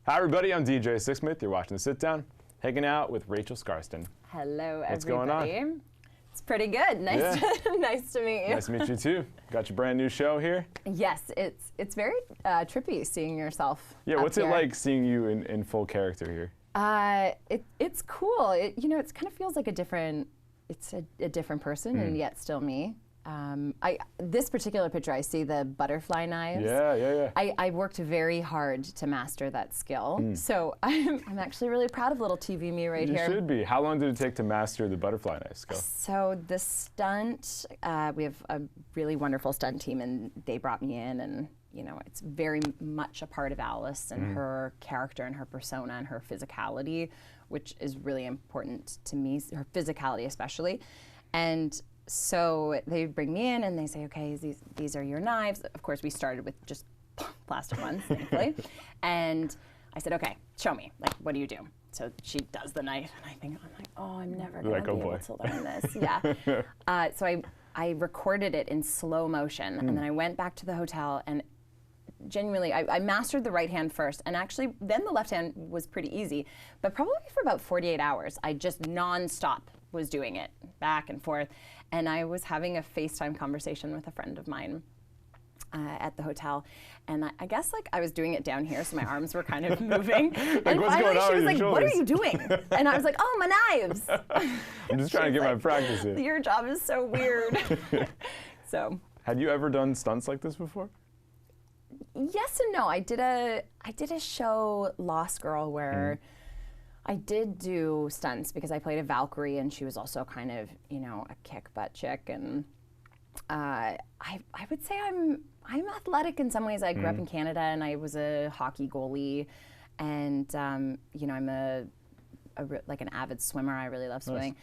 Hi everybody, I'm DJ Sixsmith. You're watching The Sit Down, hanging out with Rachel Skarsten. Hello, everybody. What's going on? It's pretty good. Nice to meet you. Nice to meet you too. Got your brand new show here. Yes, it's very trippy seeing yourself. Yeah, what's it like seeing you in full character here? It's cool. It kind of feels like a different person, and yet still me. This particular picture, I see the butterfly knives. Yeah. I worked very hard to master that skill, so I'm actually really proud of little TV me right here. You should be. How long did it take to master the butterfly knife skill? So the stunt, we have a really wonderful stunt team, and they brought me in, and it's very much a part of Alice and her character and her persona and her physicality, which is really important to me, her physicality especially. And so they bring me in and they say, okay, these are your knives. Of course, we started with just plastic ones, thankfully. And I said, okay, show me. Like, what do you do? So she does the knife, and I'm like, oh, I'm never going to be able to learn this. Yeah. So I recorded it in slow motion, and then I went back to the hotel, and genuinely, I mastered the right hand first, and actually then the left hand was pretty easy. But probably for about 48 hours, I just nonstop was doing it back and forth. And I was having a FaceTime conversation with a friend of mine at the hotel, and I guess like I was doing it down here, so my arms were kind of moving. Like, and what's finally going on she was with like, your "What are shoulders?" you doing?" And I was like, "Oh, my knives." I'm just trying to get my practice in. Your job is so weird. So. Had you ever done stunts like this before? Yes and no. I did a show, Lost Girl, where I did do stunts because I played a Valkyrie, and she was also kind of, a kick butt chick. And I would say I'm athletic in some ways. I grew up in Canada, and I was a hockey goalie, and I'm like an avid swimmer. I really love swimming. Nice.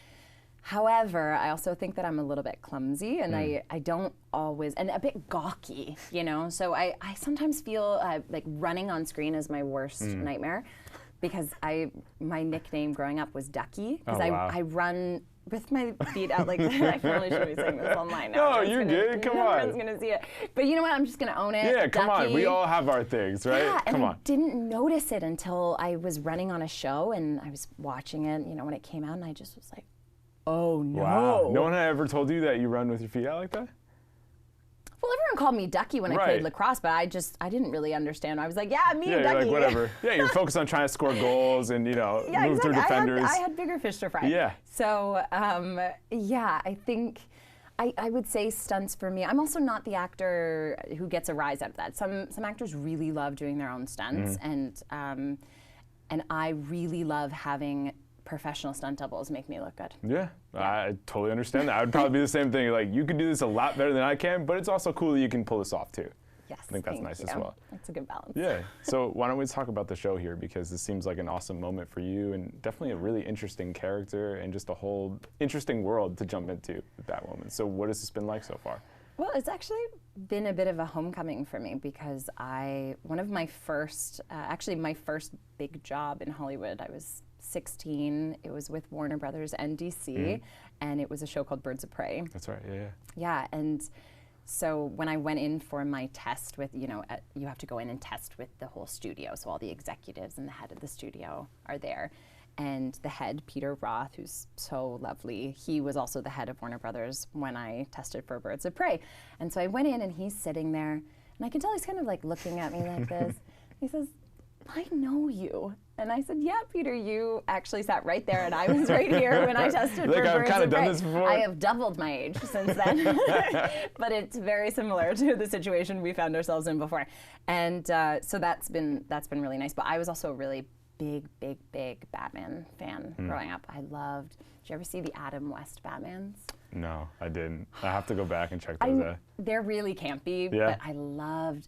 However, I also think that I'm a little bit clumsy, and I don't always, and a bit gawky, So I sometimes feel like running on screen is my worst nightmare, because my nickname growing up was Ducky, because I run with my feet out like that. I probably should be saying this online now. No, you're good. Come on. No one's gonna see it. But you know what? I'm just gonna own it. Yeah, come Ducky. on. We all have our things, right? Yeah, come and on. I didn't notice it until I was running on a show, and I was watching it, when it came out, and I just was like, oh no. Wow. No one had ever told you that you run with your feet out like that? Well, everyone called me Ducky when I played lacrosse, but I didn't really understand. I was like, yeah, me, Ducky. You're like, whatever. Yeah, you're focused on trying to score goals and, move through defenders. I had bigger fish to fry. Yeah. So, I think I would say stunts for me. I'm also not the actor who gets a rise out of that. Some actors really love doing their own stunts, and I really love having professional stunt doubles make me look good. Yeah, I totally understand that. I would probably be the same thing. Like, you can do this a lot better than I can, but it's also cool that you can pull this off too. Yes, I think that's nice as well. That's a good balance. Yeah, so why don't we talk about the show here, because this seems like an awesome moment for you, and definitely a really interesting character, and just a whole interesting world to jump into with Batwoman. So what has this been like so far? Well, it's actually been a bit of a homecoming for me, because one of my first, my first big job in Hollywood, I was 16. It was with Warner Brothers and DC, and it was a show called Birds of Prey. That's right, yeah. Yeah, and so when I went in for my test with, you have to go in and test with the whole studio, so all the executives and the head of the studio are there. And the head, Peter Roth, who's so lovely, he was also the head of Warner Brothers when I tested for Birds of Prey. And so I went in, and he's sitting there, and I can tell he's kind of like looking at me like this. He says, I know you. And I said, yeah, Peter, you actually sat right there, and I was right here when I tested for Birds of Prey. I've kind of done this before. I have doubled my age since then. But it's very similar to the situation we found ourselves in before. And so that's been really nice. But I was also a really big Batman fan growing up. Did you ever see the Adam West Batmans? No, I didn't. I have to go back and check those out. They're really campy, but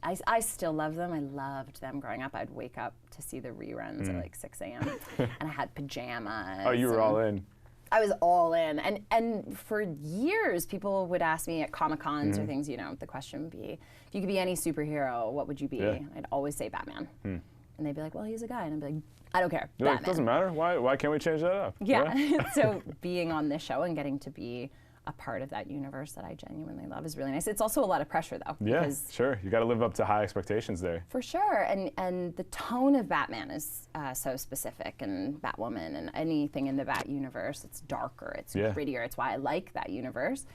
I still love them. I loved them growing up. I'd wake up to see the reruns at like 6 a.m. and I had pajamas. Oh, you were all in. I was all in. And for years, people would ask me at Comic-Cons or things, the question would be, if you could be any superhero, what would you be? Yeah. I'd always say Batman. And they'd be like, well, he's a guy. And I'd be like, I don't care. You're like, doesn't matter. Why can't we change that up? Yeah. So being on this show and getting to be a part of that universe that I genuinely love is really nice. It's also a lot of pressure though. Yeah, because sure. You got to live up to high expectations there. for sure, and the tone of Batman is so specific, and Batwoman and anything in the Bat universe, it's darker, it's grittier. It's why I like that universe.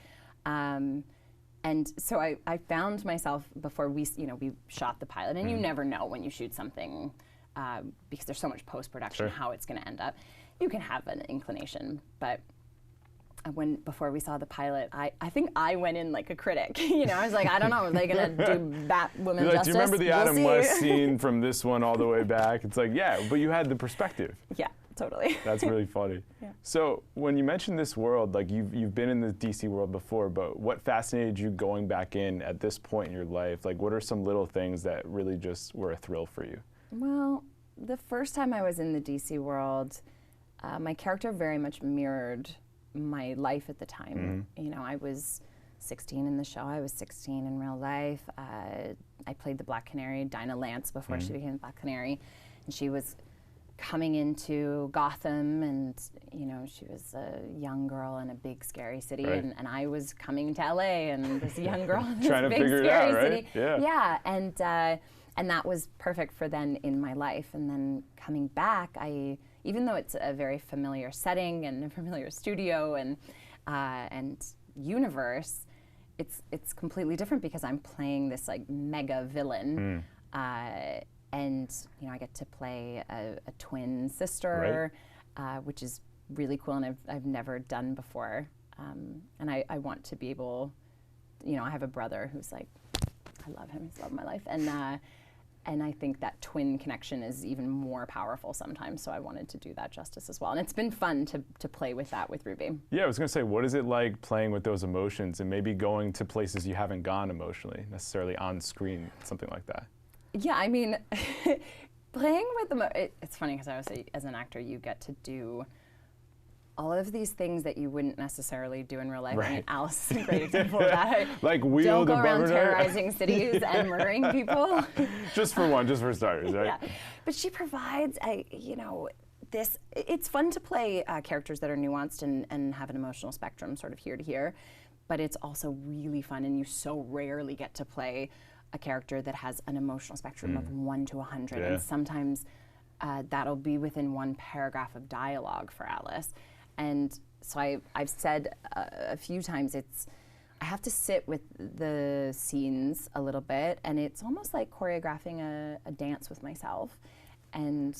And so I found myself before we shot the pilot, and you never know when you shoot something because there's so much post-production how it's going to end up. You can have an inclination, but before we saw the pilot, I think I went in like a critic. I was like, I don't know, are they gonna do Batwoman justice? Do you remember the Adam see. West scene from this one all the way back? It's like, yeah, but you had the perspective. Yeah, totally. That's really funny. Yeah. So when you mentioned this world, like you've been in the DC world before, but what fascinated you going back in at this point in your life? Like, what are some little things that really just were a thrill for you? Well, the first time I was in the DC world, my character very much mirrored my life at the time. I was 16 in the show. I was 16 in real life. I played the Black Canary, Dinah Lance, before she became Black Canary, and she was coming into Gotham, and she was a young girl in a big scary city, and I was coming to LA, and this young girl in this big scary city. Yeah, and that was perfect for then in my life. And then coming back, even though it's a very familiar setting and a familiar studio and universe, it's completely different because I'm playing this like mega villain, and I get to play a twin sister, which is really cool, and I've never done before, and I want to be able, I have a brother who's like, I love him, he's the love of my life, and I think that twin connection is even more powerful sometimes, so I wanted to do that justice as well. And it's been fun to play with that with Ruby. Yeah, I was going to say, what is it like playing with those emotions and maybe going to places you haven't gone emotionally, necessarily on screen, something like that? Yeah, I mean, playing with it's funny because I would say as an actor, you get to do all of these things that you wouldn't necessarily do in real life. I mean, Alice is a great example of that. Like don't go around terrorizing cities and murdering people. Just for starters, right? Yeah, but she provides this. It's fun to play characters that are nuanced and have an emotional spectrum, sort of here to here. But it's also really fun, and you so rarely get to play a character that has an emotional spectrum of 1 to 100, and sometimes that'll be within one paragraph of dialogue for Alice. And so I've said a few times I have to sit with the scenes a little bit, and it's almost like choreographing a dance with myself, and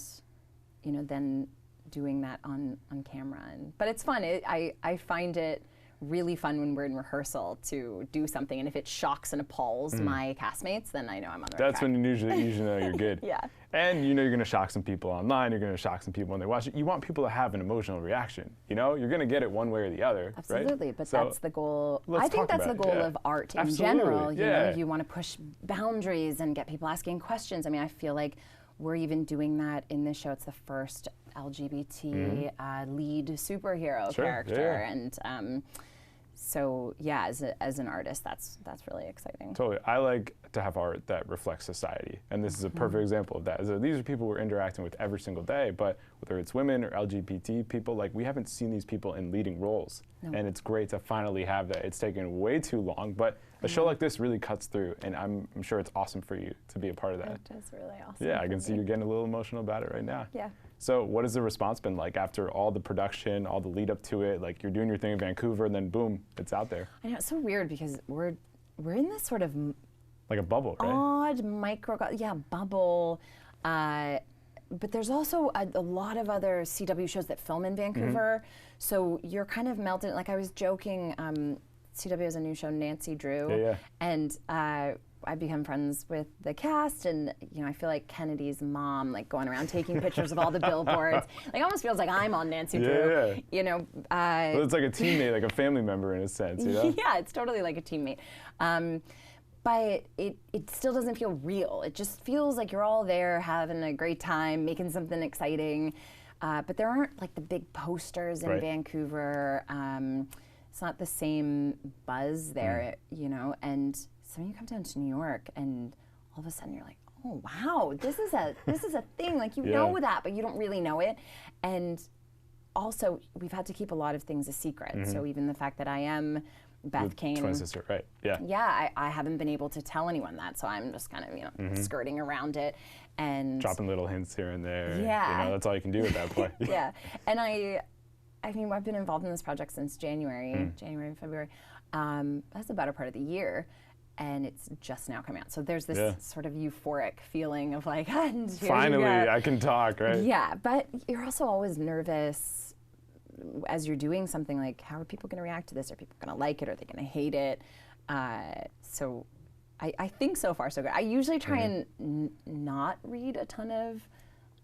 then doing that on camera. But it's fun. I find it really fun when we're in rehearsal to do something, and if it shocks and appalls my castmates, then I know I'm on the right track. That's when you usually know you're good. Yeah. And you're going to shock some people online, you're going to shock some people when they watch it. You want people to have an emotional reaction, you're going to get it one way or the other. Absolutely, right? But that's the goal. I think that's the goal of art in general. You want to push boundaries and get people asking questions. I mean, I feel like we're even doing that in this show. It's the first LGBT lead superhero character, and so yeah, as an artist, that's really exciting. Totally. I like to have art that reflects society, and this is a perfect example of that. So these are people we're interacting with every single day, but whether it's women or LGBT people, like we haven't seen these people in leading roles, and it's great to finally have that. It's taken way too long, but a show like this really cuts through, and I'm sure it's awesome for you to be a part of that. It is really awesome. Yeah, I can see you're getting a little emotional about it right now. Yeah. So what has the response been like after all the production, all the lead up to it? Like you're doing your thing in Vancouver, and then boom, it's out there. I know, it's so weird because we're in this sort of like a bubble, right? Odd bubble. But there's also a lot of other CW shows that film in Vancouver, so you're kind of melted. Like I was joking, CW has a new show, Nancy Drew, and I become friends with the cast, and I feel like Kennedy's mom, like going around taking pictures of all the billboards. Like almost feels like I'm on Nancy Drew. Well, it's like a teammate, like a family member in a sense. Yeah, it's totally like a teammate. But it still doesn't feel real. It just feels like you're all there having a great time, making something exciting. But there aren't like the big posters in Vancouver. It's not the same buzz there, and so when you come down to New York, and all of a sudden you're like, oh wow, this is a thing. Like know that, but you don't really know it. And also, we've had to keep a lot of things a secret. So even the fact that I am Beth Kane. Twin sister, right? Yeah. Yeah, I haven't been able to tell anyone that, so I'm just kind of, skirting around it and dropping little hints here and there. Yeah. That's all you can do at that point. Yeah, and I mean, I've been involved in this project since January, February. That's the better part of the year, and it's just now coming out. So there's this sort of euphoric feeling of like, and finally, I can talk, right? Yeah, but you're also always nervous as you're doing something like, how are people going to react to this? Are people going to like it? Are they going to hate it? So I think so far so good. I usually try and not read a ton of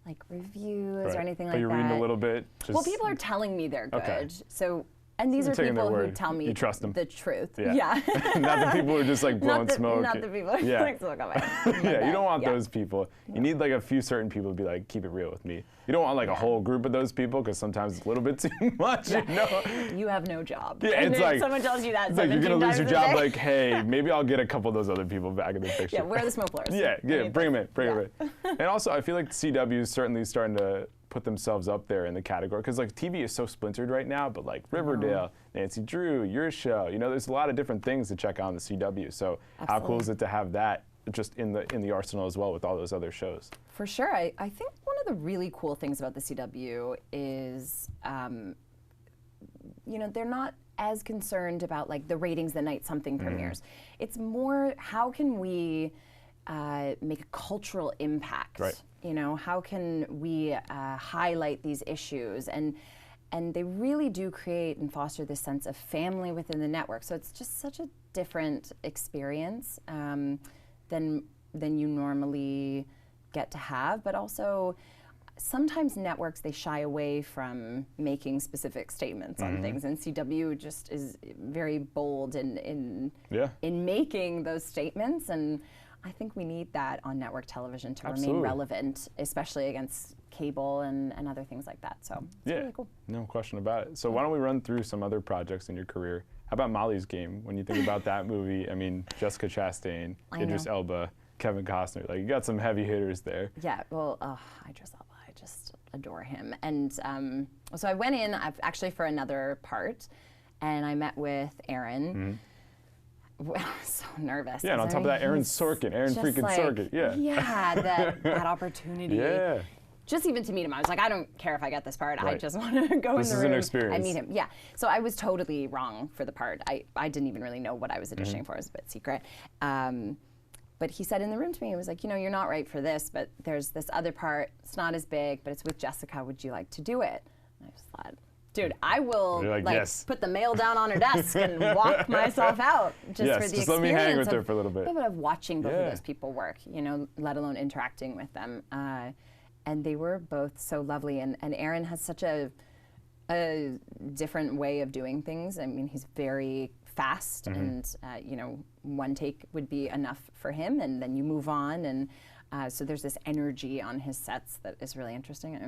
like reviews or anything like that. But you're reading a little bit? Well, people are telling me they're good. Okay. So, and these are people who tell me you trust them. the truth. Yeah. Not the people who are just like blowing smoke. Not the people who like smoke on my head. Yeah, you don't want those people. You need like a few certain people to be like, keep it real with me. You don't want like a whole group of those people because sometimes it's a little bit too much, you know? You have no job. Yeah, and it's like someone tells you that it's like you're going to lose your job, day. like, hey, maybe I'll get a couple of those other people back in the picture. Yeah, where are the smoke blowers? Yeah, bring them in. And also, I feel like CW is certainly starting to put themselves up there in the category because like TV is so splintered right now, but like Riverdale, Nancy Drew, your show, there's a lot of different things to check out on the CW. So how cool is it to have that just in the arsenal as well with all those other shows? For sure. I think one of the really cool things about the CW is, they're not as concerned about like the ratings the night something premieres. It's more, how can we make a cultural impact? Right. How can we highlight these issues? And they really do create and foster this sense of family within the network. So it's just such a different experience than you normally get to have. But also, sometimes networks, they shy away from making specific statements on things, and CW just is very bold in making those statements. And I think we need that on network television to remain relevant, especially against cable and other things like that. So it's really cool. No question about it. So why don't we run through some other projects in your career? How about Molly's Game? When you think about that movie, I mean, Jessica Chastain, Idris Elba, Kevin Costner, like you got some heavy hitters there. Yeah, well, Idris Elba, I just adore him. And so I went in actually for another part, and I met with Aaron. Well, I was so nervous. Yeah, and on top of that, Aaron freaking Sorkin. Yeah. Yeah, that opportunity. Yeah. Just even to meet him, I was like, I don't care if I get this part. I just want to go in the room. This is an experience. And meet him. Yeah. So I was totally wrong for the part. I didn't even really know what I was auditioning for. It was a bit secret. But he said in the room to me, he was like, you're not right for this, but there's this other part. It's not as big, but it's with Jessica. Would you like to do it? And I just thought, dude, I will put the mail down on her desk and walk myself out just for the experience. Just let me hang with her for a little bit. Of watching both of those people work, let alone interacting with them. And they were both so lovely. And Aaron has such a different way of doing things. I mean, he's very fast, and one take would be enough for him, and then you move on. And so there's this energy on his sets that is really interesting. And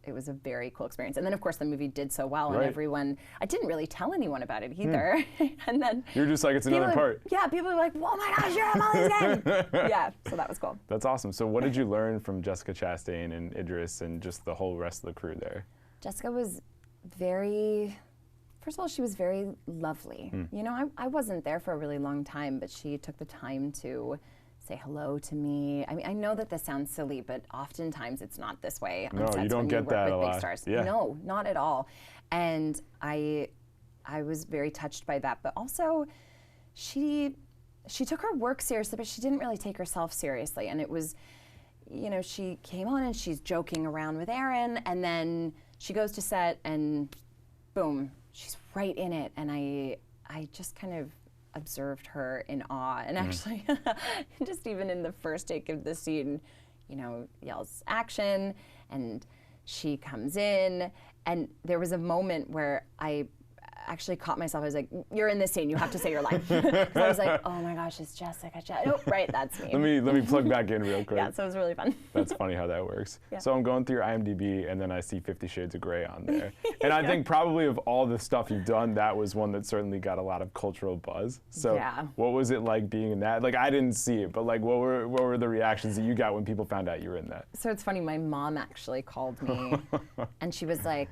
it was a very cool experience. And then of course the movie did so well, and everyone, I didn't really tell anyone about it either. And then you're just like, it's another part. Yeah, people were like, oh my gosh, you're on Molly's Game. Yeah, so that was cool. That's awesome. So what did you learn from Jessica Chastain and Idris and just the whole rest of the crew there? Jessica was first of all, she was very lovely. I wasn't there for a really long time, but she took the time to say hello to me. I mean, I know that this sounds silly, but oftentimes it's not this way on sets you don't when get you work that with a big lot. stars. Yeah. No, not at all. And I was very touched by that. But also, she took her work seriously, but she didn't really take herself seriously. And it was, she came on and she's joking around with Aaron, and then she goes to set and boom, she's right in it. And I just kind of observed her in awe, and actually just even in the first take of the scene, yells action, and she comes in, and there was a moment where I actually caught myself. I was like, you're in this scene, you have to say your line. I was like, oh my gosh, it's Jessica. Oh, right, that's me. Let me plug back in real quick. Yeah, so it was really fun. That's funny how that works. Yeah. So I'm going through your IMDb, and then I see 50 Shades of Grey on there. And I think probably of all the stuff you've done, that was one that certainly got a lot of cultural buzz. So what was it like being in that? Like, I didn't see it, but like, what were the reactions that you got when people found out you were in that? So it's funny, my mom actually called me, and she was like,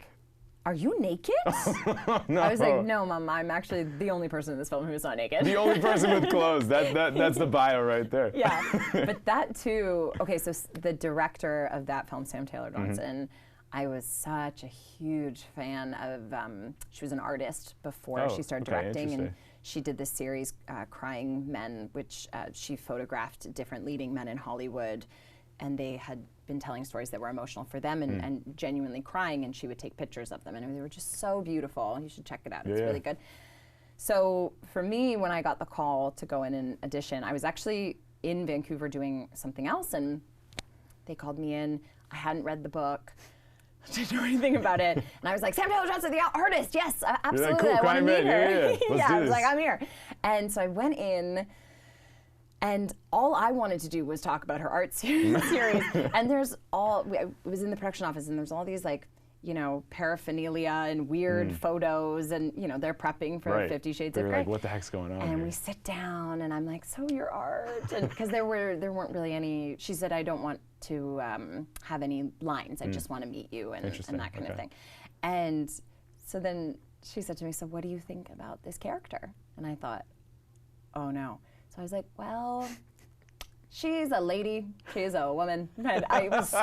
are you naked? No. I was like, no, Mom, I'm actually the only person in this film who's not naked. The only person with clothes. That's the bio right there. Yeah, but that too, okay, so the director of that film, Sam Taylor Johnson, I was such a huge fan of, she was an artist before she started directing, and she did this series, Crying Men, which she photographed different leading men in Hollywood, and they had been telling stories that were emotional for them and genuinely crying, and she would take pictures of them, and they were just so beautiful. You should check it out. It's really good. So for me, when I got the call to go in and audition, I was actually in Vancouver doing something else, and they called me in. I hadn't read the book. Didn't know anything about it. And I was like, Sam Taylor Johnson, the artist, yes, absolutely, cool, I want to meet her. Yeah. Let's do I this. was like, I'm here. And so I went in, and all I wanted to do was talk about her art series. And it was in the production office, and there's all these like, you know, paraphernalia and weird photos, and you know, they're prepping for 50 Shades of Grey. Like, what the heck's going on? And here? we sit down, and I'm like, so your art, and because there weren't really any. She said, I don't want to have any lines. I just want to meet you and that kind of thing. And so then she said to me, so what do you think about this character? And I thought, oh no. So I was like, well, she's a lady, she's a woman. And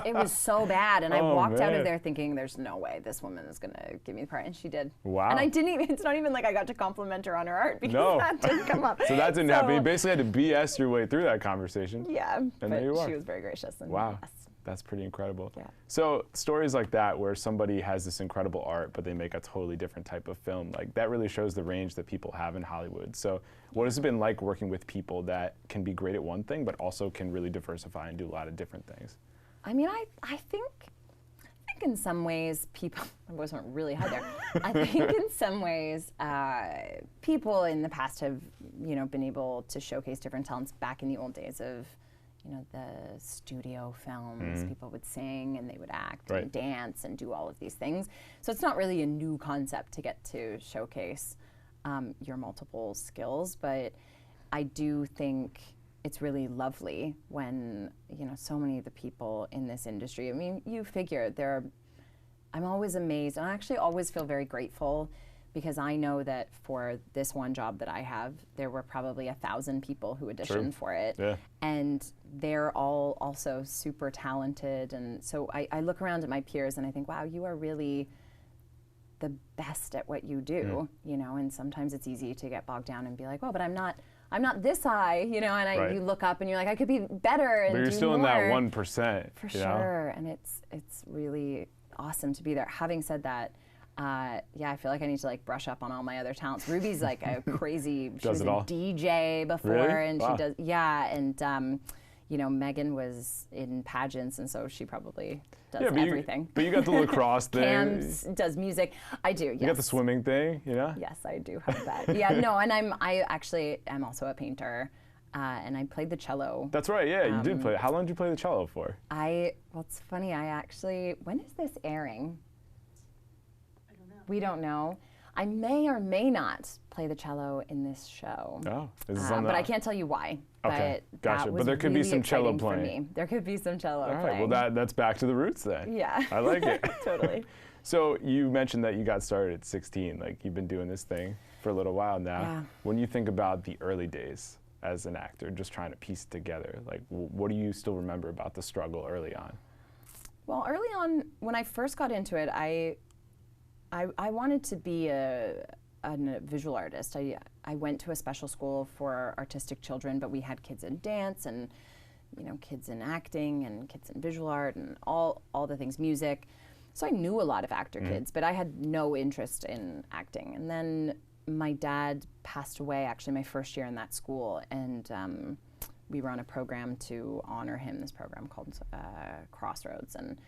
it was so bad. And I walked out of there thinking, there's no way this woman is going to give me the part. And she did. Wow. And I didn't even, it's not even like I got to compliment her on her art because that didn't come up. So that didn't happen. You basically had to BS your way through that conversation. Yeah. And there you are. She was very gracious. And wow. yes. That's pretty incredible. Yeah. So stories like that where somebody has this incredible art but they make a totally different type of film, like that really shows the range that people have in Hollywood. So what has it been like working with people that can be great at one thing but also can really diversify and do a lot of different things? I mean, I think in some ways people, I wasn't really high there. I think in some ways people in the past have, you know, been able to showcase different talents back in the old days of, you know, the studio films. People would sing and they would act and dance and do all of these things. So it's not really a new concept to get to showcase your multiple skills, but I do think it's really lovely when, you know, so many of the people in this industry, I mean, you figure I'm always amazed, and I actually always feel very grateful because I know that for this one job that I have, there were probably 1,000 people who auditioned for it. Yeah. And they're all also super talented. And so I look around at my peers and I think, wow, you are really the best at what you do, you know, and sometimes it's easy to get bogged down and be like, well, but I'm not this high, you know, and you look up and you're like, I could be better and but you're do still more. In that 1%. For sure, and it's really awesome to be there. Having said that, yeah, I feel like I need to like brush up on all my other talents. Ruby's like a crazy, she was a DJ before, and she does, and you know, Megan was in pageants, and so she probably does everything. But you got the lacrosse thing. Cams does music. I do, yes. You got the swimming thing, you know? Yes, I do have that. Yeah, no, and I actually am also a painter, and I played the cello. That's right, yeah, you did play. How long did you play the cello for? Well, it's funny, when is this airing? We don't know. I may or may not play the cello in this show. Oh, is this on but I can't tell you why. Okay, but gotcha. But there could really be some cello for playing. me. There could be some cello playing. All right, playing. well that's back to the roots then. Yeah. I like it. Totally. So you mentioned that you got started at 16. Like you've been doing this thing for a little while now. Yeah. When you think about the early days as an actor, just trying to piece it together, like what do you still remember about the struggle early on? Well, early on, when I first got into it, I wanted to be a visual artist. I went to a special school for artistic children, but we had kids in dance and, you know, kids in acting and kids in visual art and all the things, music. So I knew a lot of actor kids, but I had no interest in acting. And then my dad passed away actually my first year in that school, and we were on a program to honor him, this program called Crossroads, and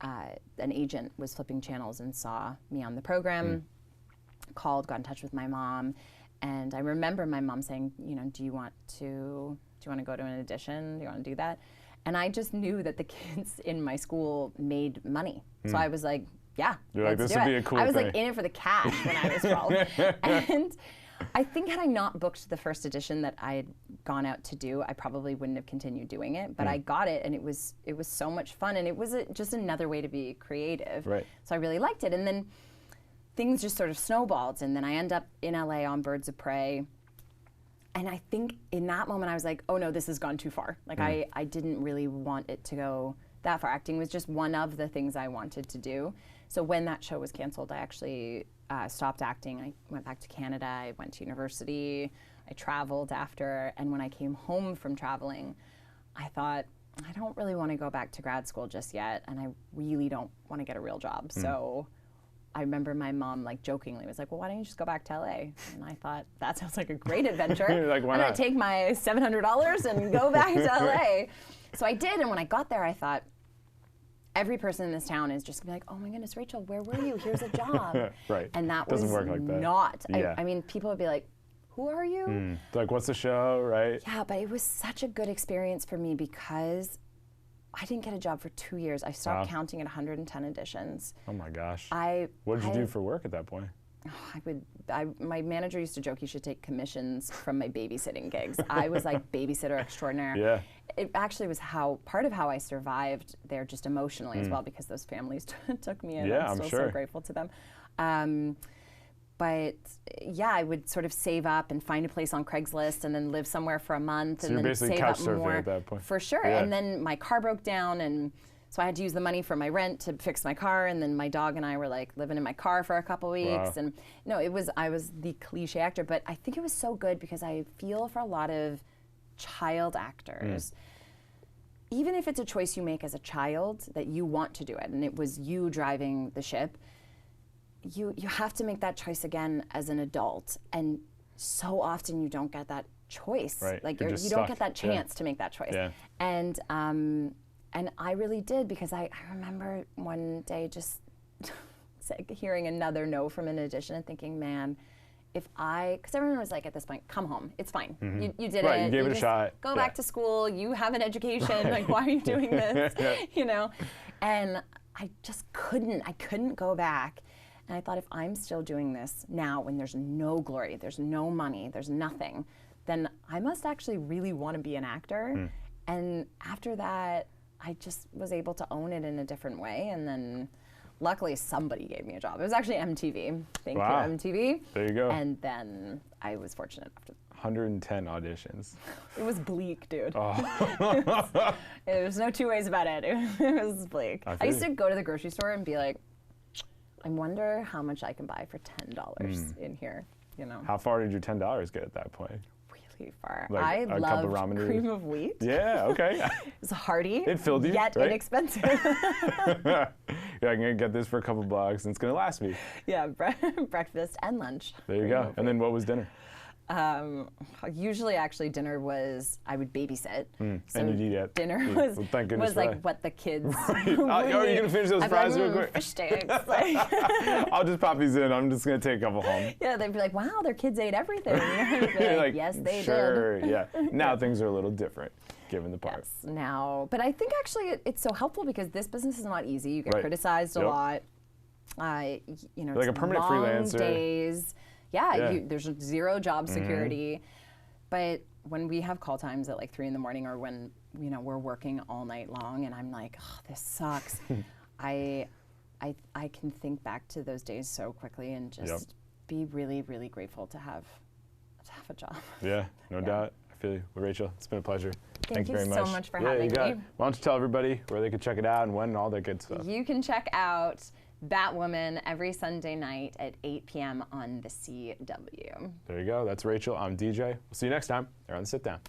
an agent was flipping channels and saw me on the program, got in touch with my mom, and I remember my mom saying, you know, do you want to go to an audition? Do you want to do that? And I just knew that the kids in my school made money. So I was like, yeah, You're like, this would be a cool I was thing. like in it for the cash when I was 12. And I think had I not booked the first audition that I had gone out to do, I probably wouldn't have continued doing it. But I got it, and it was so much fun, and it was just another way to be creative. Right. So I really liked it. And then things just sort of snowballed, and then I end up in LA on Birds of Prey. And I think in that moment I was like, oh no, this has gone too far. Like I didn't really want it to go that far. Acting was just one of the things I wanted to do. So when that show was canceled, I actually stopped acting. I went back to Canada, I went to university, I traveled after, and when I came home from traveling, I thought, I don't really want to go back to grad school just yet, and I really don't want to get a real job. So I remember my mom like jokingly was like, well, why don't you just go back to LA? And I thought, that sounds like a great adventure. Like, why I'm not? gonna take my $700 and go back to LA. So I did, and when I got there, I thought, every person in this town is just gonna be like, oh my goodness, Rachel, where were you? Here's a job. Right. And that Doesn't was work like that. not. Yeah. I mean, people would be like, who are you? Like, what's the show, right? Yeah, but it was such a good experience for me because I didn't get a job for 2 years. I stopped counting at 110 auditions. Oh my gosh. What did you do for work at that point? My manager used to joke you should take commissions from my babysitting gigs. I was like babysitter extraordinaire. Yeah. It actually was part of how I survived there just emotionally as well, because those families took me in. Yeah, I'm still sure. so grateful to them. But yeah, I would sort of save up and find a place on Craigslist and then live somewhere for a month and then save up more. At that point. For sure. Yeah. And then my car broke down, and so I had to use the money from my rent to fix my car, and then my dog and I were like living in my car for a couple weeks. Wow. And no, I was the cliche actor, but I think it was so good because I feel for a lot of child actors, even if it's a choice you make as a child that you want to do it, and it was you driving the ship, you have to make that choice again as an adult, and so often you don't get that choice. Right. Like you don't get that chance to make that choice. Yeah. And I really did, because I remember one day just hearing another no from an audition and thinking, man, because everyone was like at this point, come home, it's fine. You did it. You gave it a shot. Go back to school, you have an education, like why are you doing this? You know? And I just couldn't go back. And I thought, if I'm still doing this now when there's no glory, there's no money, there's nothing, then I must actually really want to be an actor. And after that, I just was able to own it in a different way. And then luckily somebody gave me a job. It was actually MTV. Thank you, MTV. There you go. And then I was fortunate enough to 110 auditions. It was bleak, dude. Oh. There's no two ways about it. It was bleak. I used to go to the grocery store and be like, I wonder how much I can buy for $10 in here, you know. How far did your $10 get at that point? Really far. Like I loved cream of wheat. Yeah, okay. It was hearty. It filled you, yet right? Inexpensive. Yeah, I'm gonna get this for a couple bucks, and it's gonna last me. Yeah, breakfast and lunch. There you go. And then what was dinner? Usually, actually, dinner was I would babysit. So and you'd eat dinner well, was like what the kids. Right. Oh, you're gonna finish those fries real quick? Fish sticks. Like. I'll just pop these in. I'm just gonna take a couple home. Yeah, they'd be like, "Wow, their kids ate everything." Like, yes, they did. Yeah. Now Yeah. Things are a little different, given the part. Yes, now, but I think actually it's so helpful because this business is not easy. You get criticized a lot. You know, like a permanent long freelancer. Days. Yeah. There's zero job security. But when we have call times at like 3 in the morning, or when we're working all night long, and I'm like, oh, this sucks. I can think back to those days so quickly and just be really, really grateful to have a job. Yeah, no doubt. I feel you. Well, Rachel, it's been a pleasure. Thank you very much. So much for having me. Why don't you tell everybody where they can check it out and when and all that good stuff. You can check out Batwoman every Sunday night at 8 p.m. on the CW. There you go. That's Rachel. I'm DJ. We'll see you next time. They're on the Sit Down.